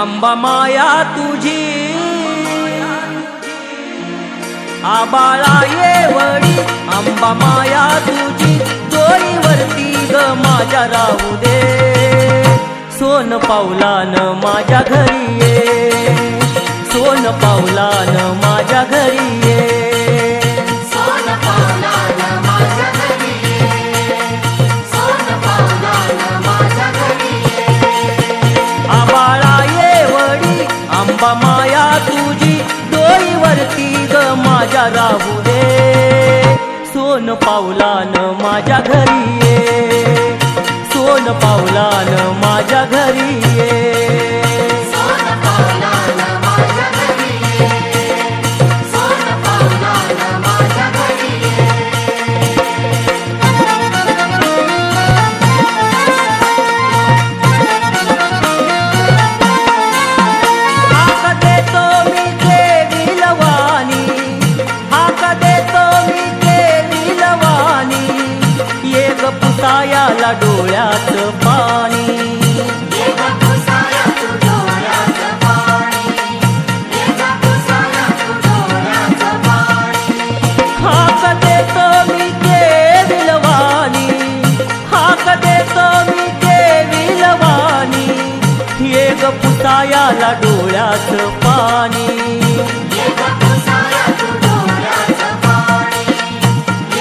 आंबा माया तुझी आबाळा येवडी आंबा माया तुझी डोईवरती ग माझ्या राहू दे सोन पावलान माझ्या घरी ये सोन पावलान माझ्या घरी ये सोन पावलान माझ्या घरी ये सोन पावलान माझ्या घरी ये आबाळा येवडी आंबा माया तुझी डोईवरती ग माझ्या राहू दे सोन पावलान माझ्या घरी ये सोन पावलान माझ्या घरी ये सोन पावलान माझ्या घरी ये सोन पावलान माझ्या घरी ये हाक देतो मी देवी लवानी हाक देतो मी देवी लवानी ये ग पुसायाला डोळ्यात पाणी एका पुसाया तू डोळ्याचं पाणी एका पुसाया तू डोळ्याचं पाणी हाक देतो मी देवी लवानी हाक देतो मी देवी लवानी ये ग पुसायाला डोळ्यात पाणी एका पुसाया तू डोळ्याचं पाणी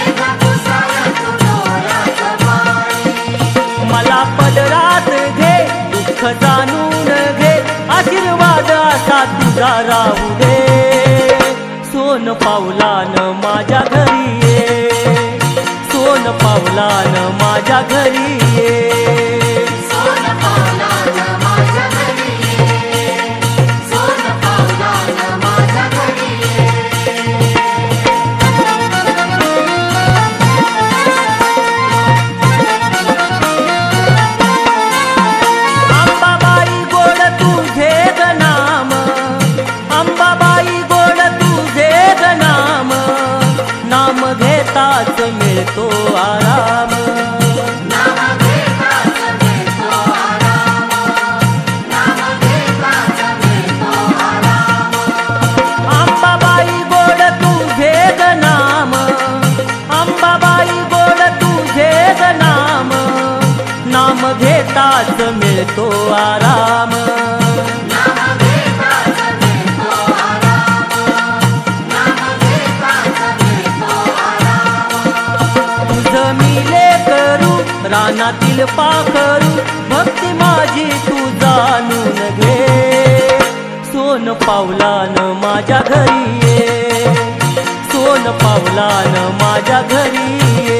एका पुसाया तू डोळ्याचं पाणी मला पदरात घे दुःख जाणून घे आशीर्वाद असा तुझा राहू दे सोन पावलान माझ्या घरी ये सोन पावलान माझ्या घरी ये सोन पावलान माझ्या घरी ये सोन पावलान माझ्या घरी ये अंबाबाई गोड तुझे ग नाम अंबाबाई गोड तुझे ग नाम नाम घेताच मिळतो आराम नाम घेताच मिळतो आराम नाम घेताच मिळतो आराम अंबाबाई गोड तुझे ग नाम अंबाबाई गोड तुझे ग नाम नाम घेताच मिळतो आराम नाम घेताच मिळतो आराम नाम घेताच मिळतो आराम तुझ मी लेकरू रानातील पाखरू भक्ती माझी तू जाणून घे सोन पावलान माझ्या घरी ये सोन पावलान माझ्या घरी ये